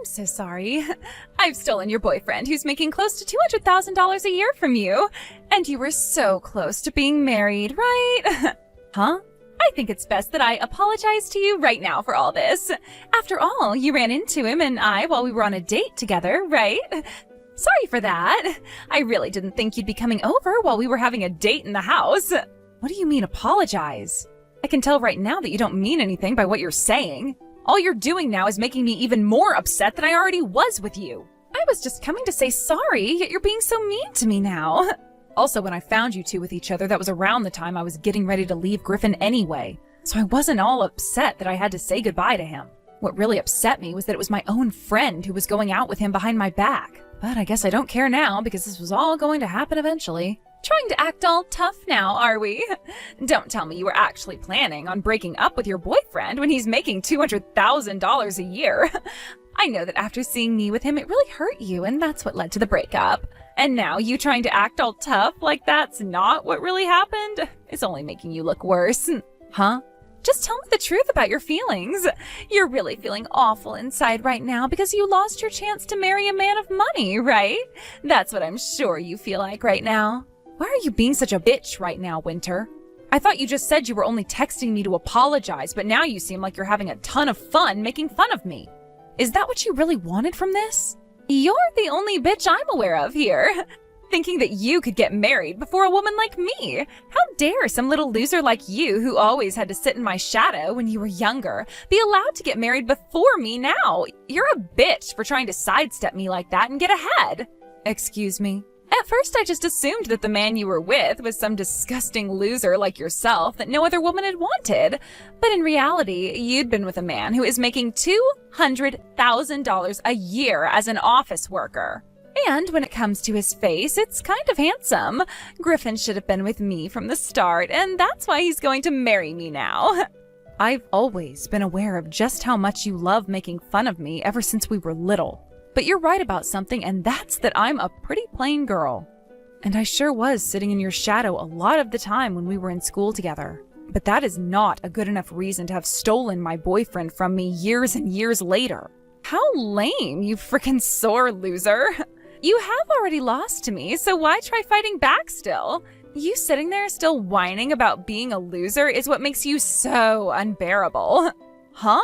so sorry. I've stolen your boyfriend who's making close to $200,000 a year from you. And you were so close to being married, right? Huh? I think it's best that I apologize to you right now for all this. After all, you ran into him and I while we were on a date together, right? Sorry for that. I really didn't think you'd be coming over while we were having a date in the house. What do you mean apologize? I can tell right now that you don't mean anything by what you're saying. All you're doing now is making me even more upset than I already was with you. I was just coming to say sorry, yet you're being so mean to me now. Also, when I found you two with each other, that was around the time I was getting ready to leave Griffin anyway. So I wasn't all upset that I had to say goodbye to him. What really upset me was that it was my own friend who was going out with him behind my back. But I guess I don't care now because this was all going to happen eventually. Trying to act all tough now, are we? Don't tell me you were actually planning on breaking up with your boyfriend when he's making $200,000 a year. I know that after seeing me with him, it really hurt you, and that's what led to the breakup. And now you trying to act all tough like that's not what really happened? It's only making you look worse. Huh? Just tell me the truth about your feelings. You're really feeling awful inside right now because you lost your chance to marry a man of money, right? That's what I'm sure you feel like right now. Why are you being such a bitch right now, Winter? I thought you just said you were only texting me to apologize, but now you seem like you're having a ton of fun making fun of me. Is that what you really wanted from this? You're the only bitch I'm aware of here. Thinking that you could get married before a woman like me. How dare some little loser like you, who always had to sit in my shadow when you were younger, be allowed to get married before me now? You're a bitch for trying to sidestep me like that and get ahead. Excuse me? At first, I just assumed that the man you were with was some disgusting loser like yourself that no other woman had wanted. But in reality, you'd been with a man who is making $200,000 a year as an office worker. And when it comes to his face, it's kind of handsome. Griffin should have been with me from the start, and that's why he's going to marry me now. I've always been aware of just how much you love making fun of me ever since we were little. But you're right about something, and that's that I'm a pretty plain girl. And I sure was sitting in your shadow a lot of the time when we were in school together. But that is not a good enough reason to have stolen my boyfriend from me years and years later. How lame, you frickin' sore loser. You have already lost to me, so why try fighting back still? You sitting there still whining about being a loser is what makes you so unbearable. Huh?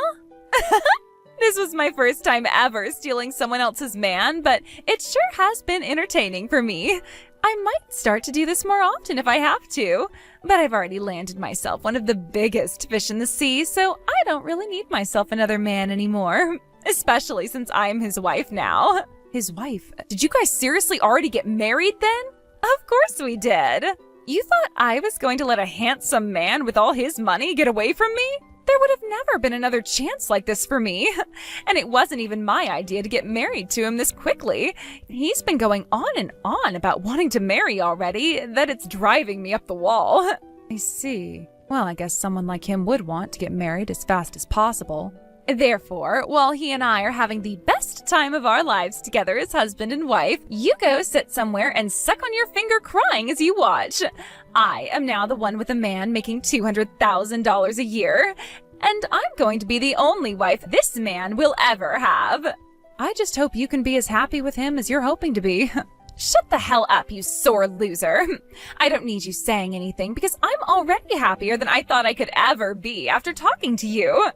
This was my first time ever stealing someone else's man, but it sure has been entertaining for me. I might start to do this more often if I have to, but I've already landed myself one of the biggest fish in the sea, so I don't really need myself another man anymore, especially since I'm his wife now. His wife? Did you guys seriously already get married then? Of course we did. You thought I was going to let a handsome man with all his money get away from me? There would have never been another chance like this for me. And it wasn't even my idea to get married to him this quickly. He's been going on and on about wanting to marry already, that it's driving me up the wall. I see. Well, I guess someone like him would want to get married as fast as possible. Therefore, while he and I are having the best time of our lives together as husband and wife, you go sit somewhere and suck on your finger crying as you watch. I am now the one with a man making $200,000 a year, and I'm going to be the only wife this man will ever have. I just hope you can be as happy with him as you're hoping to be. Shut the hell up, you sore loser. I don't need you saying anything because I'm already happier than I thought I could ever be after talking to you.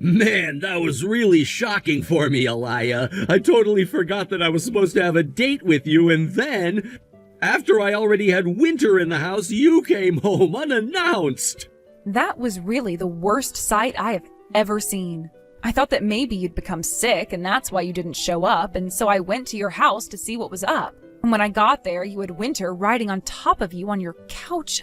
Man, that was really shocking for me, Elia. I totally forgot that I was supposed to have a date with you, and then, after I already had Winter in the house, you came home unannounced. That was really the worst sight I have ever seen. I thought that maybe you'd become sick, and that's why you didn't show up, and so I went to your house to see what was up. And when I got there, you had Winter riding on top of you on your couch.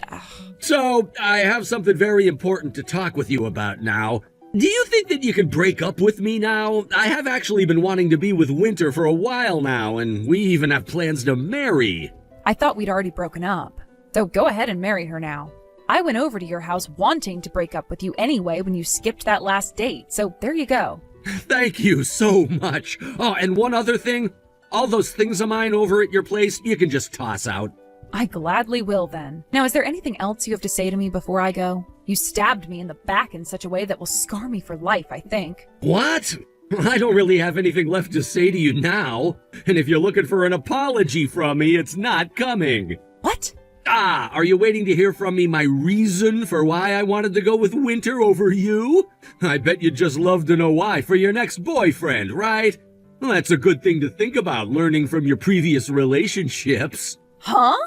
So, I have something very important to talk with you about now. Do you think that you could break up with me now? I have actually been wanting to be with Winter for a while now, and we even have plans to marry. I thought we'd already broken up. So go ahead and marry her now. I went over to your house wanting to break up with you anyway when you skipped that last date, so there you go. Thank you so much. Oh, and one other thing. All those things of mine over at your place, you can just toss out. I gladly will then. Now, is there anything else you have to say to me before I go? You stabbed me in the back in such a way that will scar me for life, I think. What? I don't really have anything left to say to you now. And if you're looking for an apology from me, it's not coming. What? Are you waiting to hear from me my reason for why I wanted to go with Winter over you? I bet you'd just love to know why for your next boyfriend, right? Well, that's a good thing to think about, learning from your previous relationships. Huh?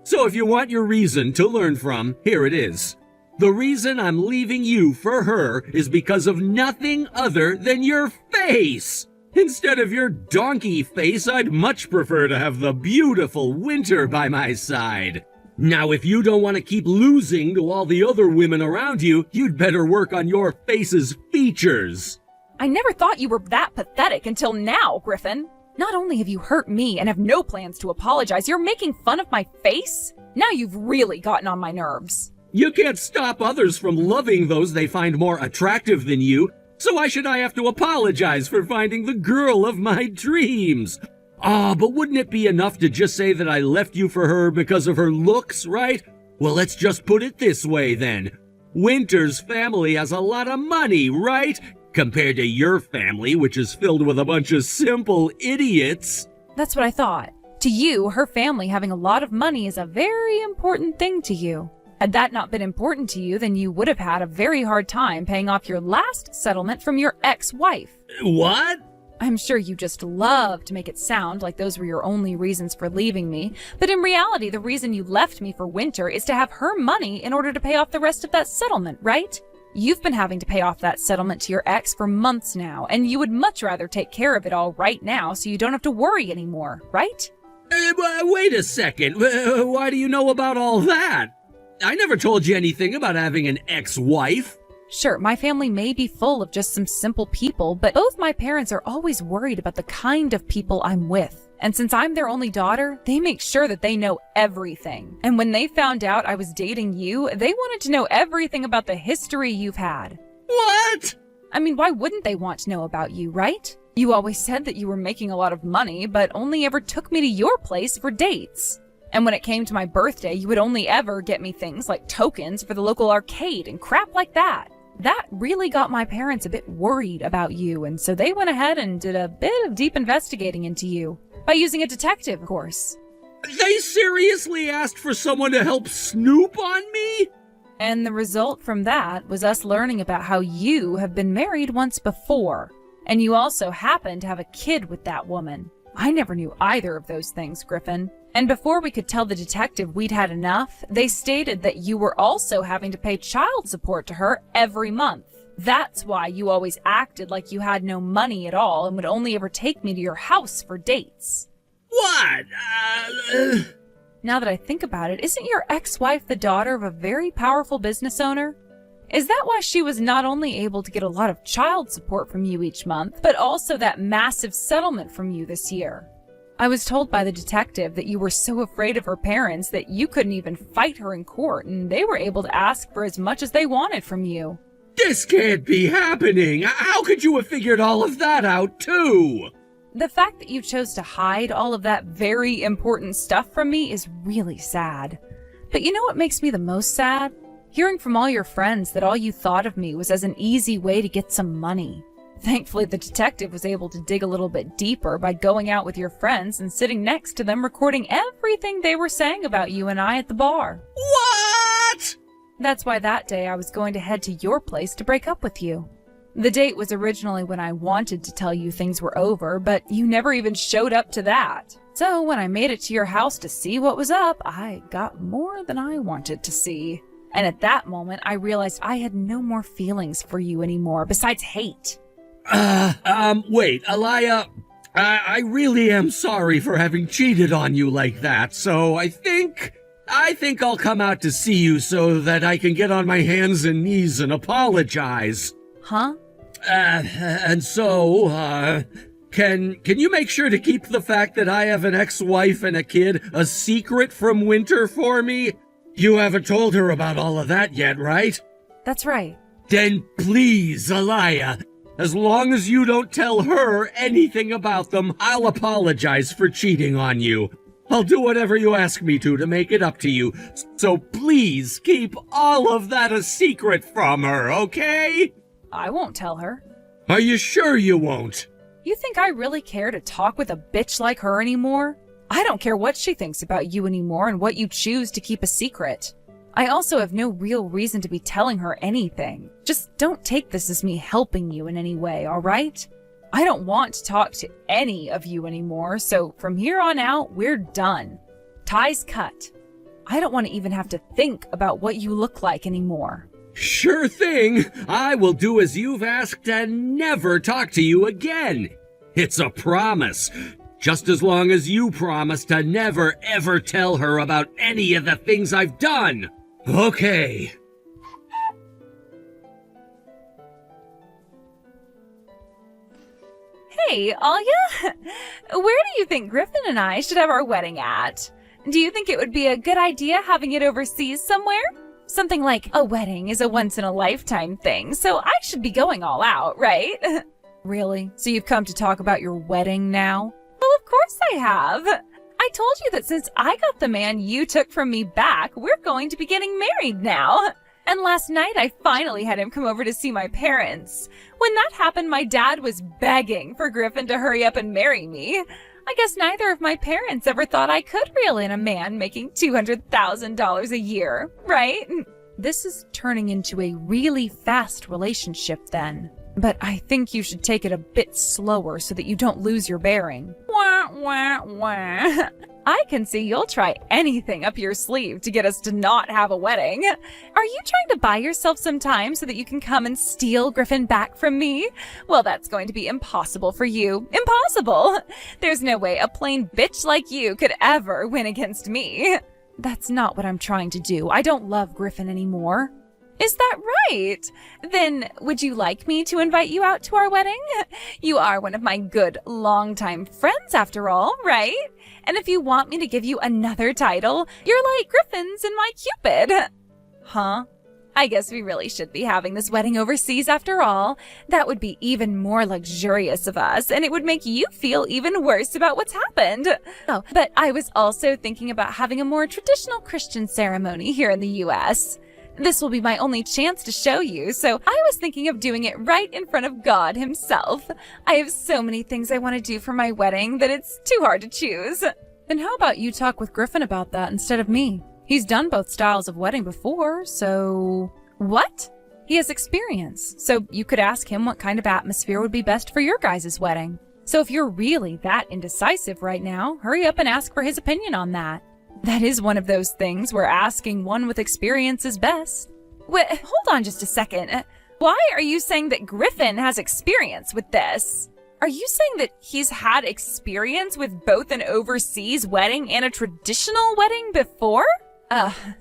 So if you want your reason to learn from, here it is. The reason I'm leaving you for her is because of nothing other than your face. Instead of your donkey face, I'd much prefer to have the beautiful Winter by my side. Now, if you don't want to keep losing to all the other women around you, you'd better work on your face's features. I never thought you were that pathetic until now, Griffin. Not only have you hurt me and have no plans to apologize, you're making fun of my face? Now you've really gotten on my nerves. You can't stop others from loving those they find more attractive than you, so why should I have to apologize for finding the girl of my dreams? But wouldn't it be enough to just say that I left you for her because of her looks, right? Well, let's just put it this way then. Winter's family has a lot of money, right? Compared to your family, which is filled with a bunch of simple idiots. That's what I thought. To you, her family having a lot of money is a very important thing to you. Had that not been important to you, then you would have had a very hard time paying off your last settlement from your ex-wife. What? I'm sure you just love to make it sound like those were your only reasons for leaving me, but in reality, the reason you left me for Winter is to have her money in order to pay off the rest of that settlement, right? You've been having to pay off that settlement to your ex for months now, and you would much rather take care of it all right now so you don't have to worry anymore, right? Wait a second. Why do you know about all that? I never told you anything about having an ex-wife. Sure, my family may be full of just some simple people, but both my parents are always worried about the kind of people I'm with. And since I'm their only daughter, they make sure that they know everything. And when they found out I was dating you, they wanted to know everything about the history you've had. What? I mean, why wouldn't they want to know about you, right? You always said that you were making a lot of money, but only ever took me to your place for dates. And when it came to my birthday, you would only ever get me things like tokens for the local arcade and crap like that. That really got my parents a bit worried about you, and so they went ahead and did a bit of deep investigating into you. By using a detective, of course. They seriously asked for someone to help snoop on me? And the result from that was us learning about how you have been married once before. And you also happen to have a kid with that woman. I never knew either of those things, Griffin. And before we could tell the detective we'd had enough, they stated that you were also having to pay child support to her every month. That's why you always acted like you had no money at all and would only ever take me to your house for dates. What? Now that I think about it, isn't your ex-wife the daughter of a very powerful business owner? Is that why she was not only able to get a lot of child support from you each month, but also that massive settlement from you this year? I was told by the detective that you were so afraid of her parents that you couldn't even fight her in court, and they were able to ask for as much as they wanted from you. This can't be happening. How could you have figured all of that out, too? The fact that you chose to hide all of that very important stuff from me is really sad. But you know what makes me the most sad? Hearing from all your friends that all you thought of me was as an easy way to get some money. Thankfully, the detective was able to dig a little bit deeper by going out with your friends and sitting next to them recording everything they were saying about you and I at the bar. What? That's why that day I was going to head to your place to break up with you. The date was originally when I wanted to tell you things were over, but you never even showed up to that. So when I made it to your house to see what was up, I got more than I wanted to see. And at that moment, I realized I had no more feelings for you anymore besides hate. Wait, Alaya, I really am sorry for having cheated on you like that, so I think I'll come out to see you so that I can get on my hands and knees and apologize. Huh? Can you make sure to keep the fact that I have an ex-wife and a kid a secret from Winter for me? You haven't told her about all of that yet, right? That's right. Then please, Alaya, as long as you don't tell her anything about them, I'll apologize for cheating on you. I'll do whatever you ask me to make it up to you. So please keep all of that a secret from her, okay? I won't tell her. Are you sure you won't? You think I really care to talk with a bitch like her anymore? I don't care what she thinks about you anymore and what you choose to keep a secret. I also have no real reason to be telling her anything. Just don't take this as me helping you in any way, all right? I don't want to talk to any of you anymore, so from here on out, we're done. Ties cut. I don't want to even have to think about what you look like anymore. Sure thing. I will do as you've asked and never talk to you again. It's a promise. Just as long as you promise to never ever tell her about any of the things I've done. Okay. Hey, Alia, where do you think Griffin and I should have our wedding at? Do you think it would be a good idea having it overseas somewhere? Something like a wedding is a once-in-a-lifetime thing, so I should be going all out, right? Really? So you've come to talk about your wedding now? Well, of course I have. I told you that since I got the man you took from me back, we're going to be getting married now. And last night I finally had him come over to see my parents. When that happened, my dad was begging for Griffin to hurry up and marry me. I guess neither of my parents ever thought I could reel in a man making $200,000 a year, right? This is turning into a really fast relationship then. But I think you should take it a bit slower so that you don't lose your bearing. Wah, wah, wah. I can see you'll try anything up your sleeve to get us to not have a wedding. Are you trying to buy yourself some time so that you can come and steal Griffin back from me? Well, that's going to be impossible for you. Impossible! There's no way a plain bitch like you could ever win against me. That's not what I'm trying to do. I don't love Griffin anymore. Is that right? Then would you like me to invite you out to our wedding? You are one of my good longtime friends after all, right? And if you want me to give you another title, you're like Griffin's and my Cupid. Huh? I guess we really should be having this wedding overseas after all. That would be even more luxurious of us, and it would make you feel even worse about what's happened. Oh, but I was also thinking about having a more traditional Christian ceremony here in the U.S. This will be my only chance to show you, so I was thinking of doing it right in front of God himself. I have so many things I want to do for my wedding that it's too hard to choose. Then how about you talk with Griffin about that instead of me? He's done both styles of wedding before, so... What? He has experience, so you could ask him what kind of atmosphere would be best for your guys' wedding. So if you're really that indecisive right now, hurry up and ask for his opinion on that. That is one of those things where asking one with experience is best. Wait, hold on just a second. Why are you saying that Griffin has experience with this? Are you saying that he's had experience with both an overseas wedding and a traditional wedding before?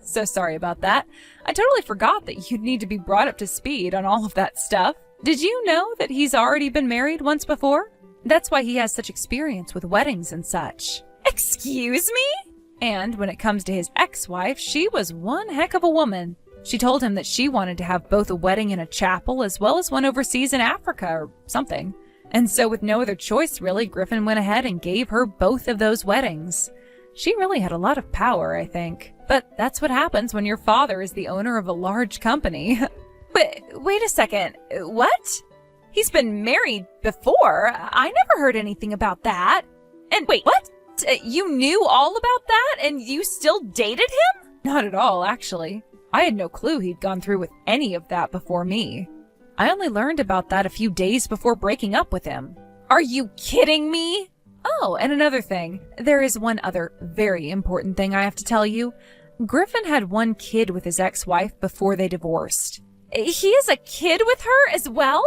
So sorry about that. I totally forgot that you'd need to be brought up to speed on all of that stuff. Did you know that he's already been married once before? That's why he has such experience with weddings and such. Excuse me? And when it comes to his ex-wife, she was one heck of a woman. She told him that she wanted to have both a wedding in a chapel as well as one overseas in Africa or something. And so with no other choice really, Griffin went ahead and gave her both of those weddings. She really had a lot of power, I think. But that's what happens when your father is the owner of a large company. Wait a second. What? He's been married before? I never heard anything about that. And wait, what? You knew all about that and you still dated him? Not at all, actually. I had no clue he'd gone through with any of that before me. I only learned about that a few days before breaking up with him. Are you kidding me? Oh, and another thing. There is one other very important thing I have to tell you. Griffin had one kid with his ex-wife before they divorced. He has a kid with her as well?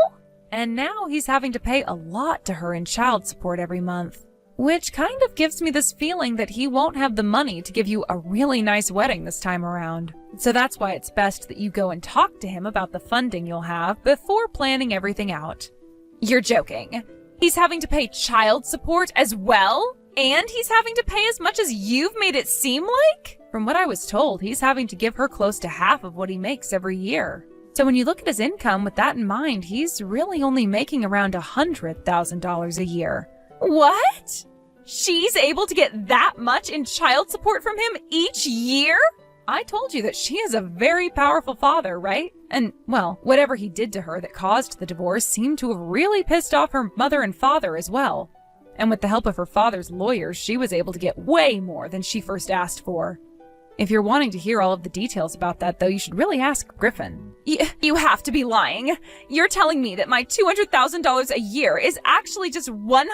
And now he's having to pay a lot to her in child support every month. Which kind of gives me this feeling that he won't have the money to give you a really nice wedding this time around. So that's why it's best that you go and talk to him about the funding you'll have before planning everything out. You're joking. He's having to pay child support as well? And he's having to pay as much as you've made it seem like? From what I was told, he's having to give her close to half of what he makes every year. So when you look at his income with that in mind, he's really only making around $100,000 a year. What? She's able to get that much in child support from him each year? I told you that she is a very powerful father, right? And, well, whatever he did to her that caused the divorce seemed to have really pissed off her mother and father as well. And with the help of her father's lawyers, she was able to get way more than she first asked for. If you're wanting to hear all of the details about that, though, you should really ask Griffin. You have to be lying. You're telling me that my $200,000 a year is actually just $100,000?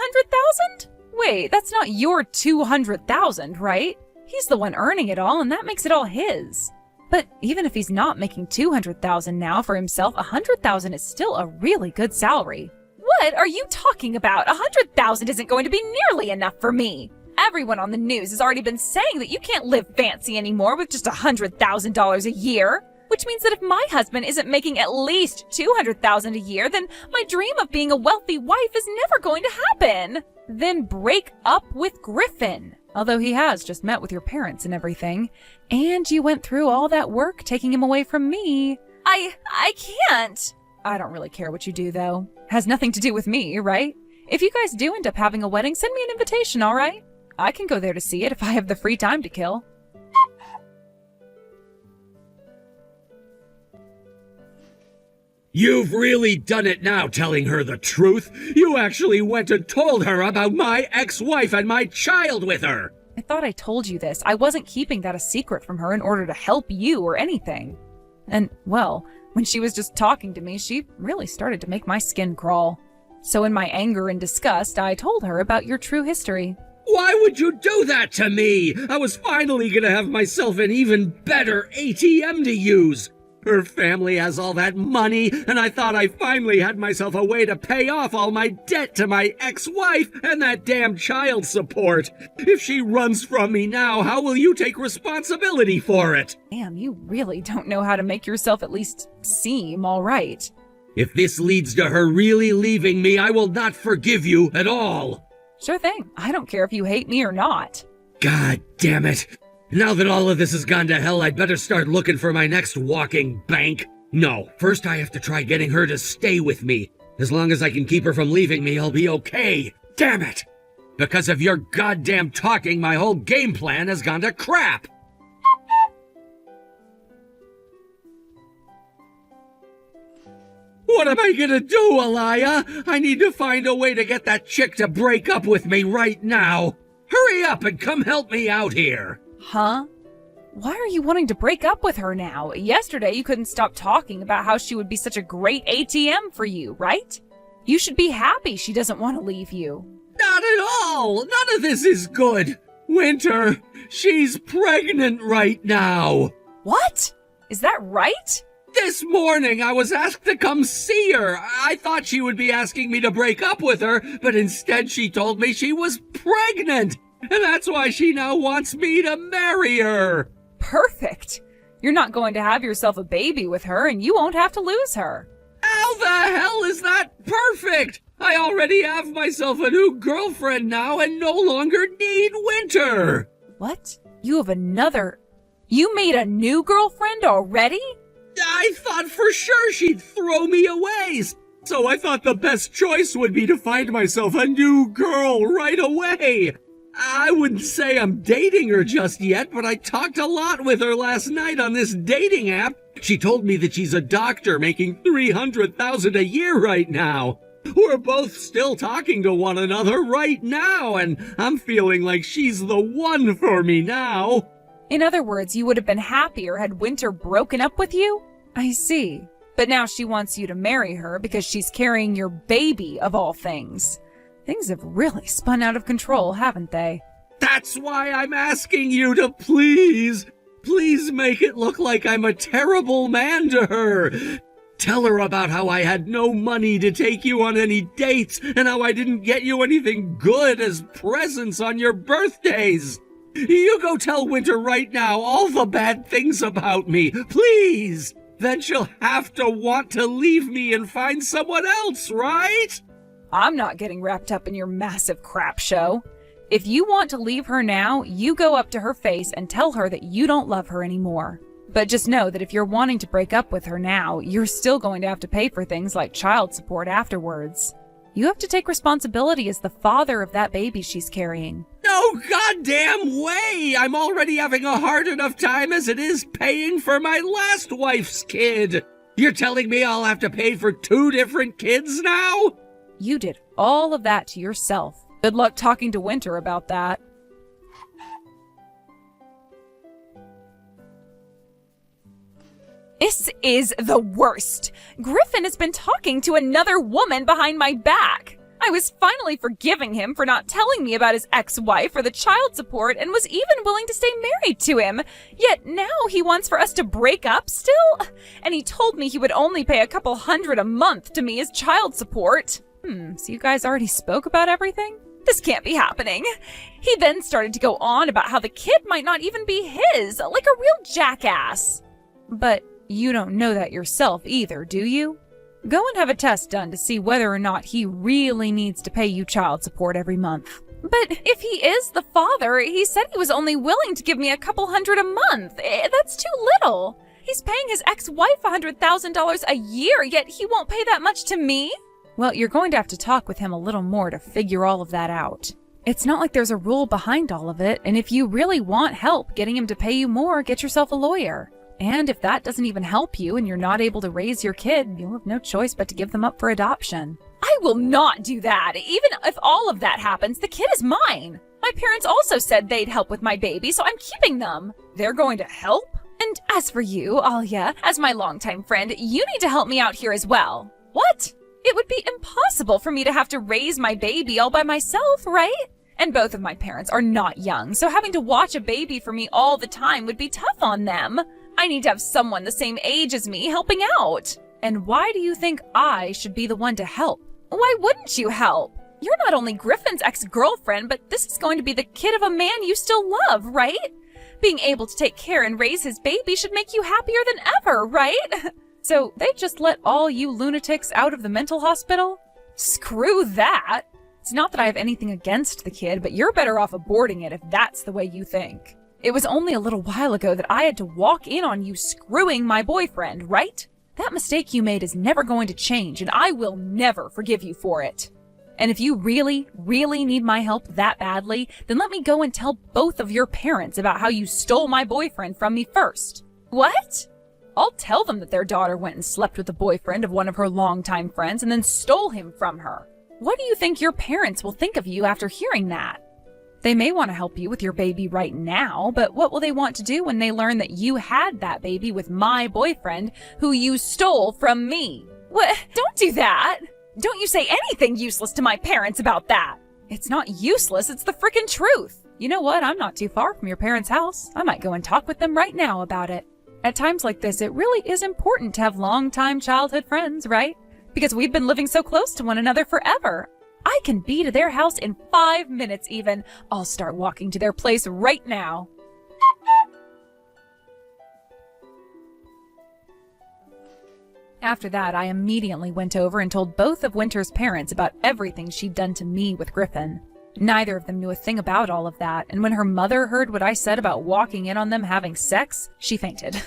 Wait, that's not your $200,000, right? He's the one earning it all, and that makes it all his. But even if he's not making $200,000 now for himself, $100,000 is still a really good salary. What are you talking about? $100,000 isn't going to be nearly enough for me. Everyone on the news has already been saying that you can't live fancy anymore with just $100,000 a year. Which means that if my husband isn't making at least $200,000 a year, then my dream of being a wealthy wife is never going to happen. Then break up with Griffin. Although he has just met with your parents and everything. And you went through all that work taking him away from me. I can't. I don't really care what you do, though. Has nothing to do with me, right? If you guys do end up having a wedding, send me an invitation, all right? I can go there to see it if I have the free time to kill. You've really done it now, telling her the truth. You actually went and told her about my ex-wife and my child with her. I thought I told you this. I wasn't keeping that a secret from her in order to help you or anything. And, well, when she was just talking to me, she really started to make my skin crawl. So in my anger and disgust, I told her about your true history. Why would you do that to me? I was finally gonna have myself an even better ATM to use. Her family has all that money, and I thought I finally had myself a way to pay off all my debt to my ex-wife and that damn child support. If she runs from me now, how will you take responsibility for it? Damn, you really don't know how to make yourself at least seem all right. If this leads to her really leaving me, I will not forgive you at all. Sure thing. I don't care if you hate me or not. God damn it. Now that all of this has gone to hell, I'd better start looking for my next walking bank. No, first I have to try getting her to stay with me. As long as I can keep her from leaving me, I'll be okay. Damn it! Because of your goddamn talking, my whole game plan has gone to crap! What am I gonna do, Alaya? I need to find a way to get that chick to break up with me right now. Hurry up and come help me out here. Huh? Why are you wanting to break up with her now? Yesterday you couldn't stop talking about how she would be such a great ATM for you, right? You should be happy she doesn't want to leave you. Not at all! None of this is good! Winter, she's pregnant right now! What? Is that right? This morning I was asked to come see her. I thought she would be asking me to break up with her, but instead she told me she was pregnant! And that's why she now wants me to marry her! Perfect! You're not going to have yourself a baby with her, and you won't have to lose her. How the hell is that perfect? I already have myself a new girlfriend now and no longer need Winter! What? You have another... You made a new girlfriend already? I thought for sure she'd throw me away, so I thought the best choice would be to find myself a new girl right away. I wouldn't say I'm dating her just yet, but I talked a lot with her last night on this dating app. She told me that she's a doctor making $300,000 a year right now. We're both still talking to one another right now, and I'm feeling like she's the one for me now. In other words, you would have been happier had Winter broken up with you? I see. But now she wants you to marry her because she's carrying your baby, of all things. Things have really spun out of control, haven't they? That's why I'm asking you to please make it look like I'm a terrible man to her. Tell her about how I had no money to take you on any dates and how I didn't get you anything good as presents on your birthdays. You go tell Winter right now all the bad things about me, please. Then she'll have to want to leave me and find someone else, right? I'm not getting wrapped up in your massive crap show. If you want to leave her now, you go up to her face and tell her that you don't love her anymore. But just know that if you're wanting to break up with her now, you're still going to have to pay for things like child support afterwards. You have to take responsibility as the father of that baby she's carrying. No goddamn way! I'm already having a hard enough time as it is paying for my last wife's kid. You're telling me I'll have to pay for 2 different kids now? You did all of that to yourself. Good luck talking to Winter about that. This is the worst. Griffin has been talking to another woman behind my back. I was finally forgiving him for not telling me about his ex-wife or the child support and was even willing to stay married to him. Yet now he wants for us to break up still? And he told me he would only pay a couple $100 a month to me as child support. So you guys already spoke about everything? This can't be happening. He then started to go on about how the kid might not even be his, like a real jackass. But you don't know that yourself either, do you? Go and have a test done to see whether or not he really needs to pay you child support every month. But if he is the father, he said he was only willing to give me a couple $100 a month. That's too little. He's paying his ex-wife $100,000 a year, yet he won't pay that much to me? Well, you're going to have to talk with him a little more to figure all of that out. It's not like there's a rule behind all of it, and if you really want help getting him to pay you more, get yourself a lawyer. And if that doesn't even help you and you're not able to raise your kid, you'll have no choice but to give them up for adoption. I will not do that. Even if all of that happens, the kid is mine. My parents also said they'd help with my baby, so I'm keeping them. They're going to help? And as for you, Alia, as my longtime friend, you need to help me out here as well. What? It would be impossible for me to have to raise my baby all by myself, right? And both of my parents are not young, so having to watch a baby for me all the time would be tough on them. I need to have someone the same age as me helping out. And why do you think I should be the one to help? Why wouldn't you help? You're not only Griffin's ex-girlfriend, but this is going to be the kid of a man you still love, right? Being able to take care and raise his baby should make you happier than ever, right? So they just let all you lunatics out of the mental hospital? Screw that! It's not that I have anything against the kid, but you're better off aborting it if that's the way you think. It was only a little while ago that I had to walk in on you screwing my boyfriend, right? That mistake you made is never going to change, and I will never forgive you for it. And if you really, really need my help that badly, then let me go and tell both of your parents about how you stole my boyfriend from me first. What? I'll tell them that their daughter went and slept with the boyfriend of one of her longtime friends and then stole him from her. What do you think your parents will think of you after hearing that? They may want to help you with your baby right now, but what will they want to do when they learn that you had that baby with my boyfriend who you stole from me? What? Don't do that! Don't you say anything useless to my parents about that! It's not useless, it's the frickin' truth! You know what? I'm not too far from your parents' house. I might go and talk with them right now about it. At times like this, it really is important to have long-time childhood friends, right? Because we've been living so close to one another forever. I can be to their house in 5 minutes even. I'll start walking to their place right now. After that, I immediately went over and told both of Winter's parents about everything she'd done to me with Griffin. Neither of them knew a thing about all of that, and when her mother heard what I said about walking in on them having sex, she fainted.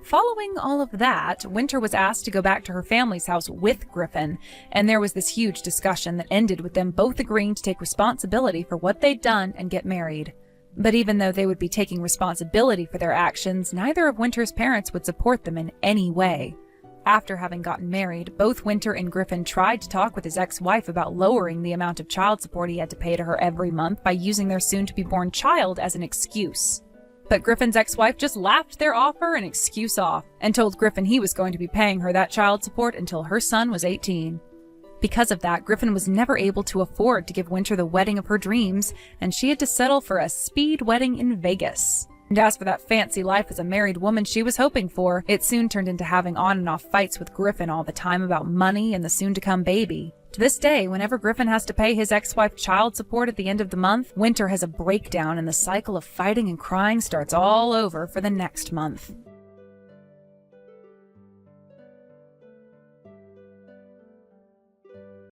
Following all of that, Winter was asked to go back to her family's house with Griffin, and there was this huge discussion that ended with them both agreeing to take responsibility for what they'd done and get married. But even though they would be taking responsibility for their actions, neither of Winter's parents would support them in any way. After having gotten married, both Winter and Griffin tried to talk with his ex-wife about lowering the amount of child support he had to pay to her every month by using their soon-to-be-born child as an excuse. But Griffin's ex-wife just laughed their offer and excuse off, and told Griffin he was going to be paying her that child support until her son was 18. Because of that, Griffin was never able to afford to give Winter the wedding of her dreams, and she had to settle for a speed wedding in Vegas. And as for that fancy life as a married woman she was hoping for, it soon turned into having on and off fights with Griffin all the time about money and the soon-to-come baby. To this day, whenever Griffin has to pay his ex-wife child support at the end of the month, Winter has a breakdown and the cycle of fighting and crying starts all over for the next month.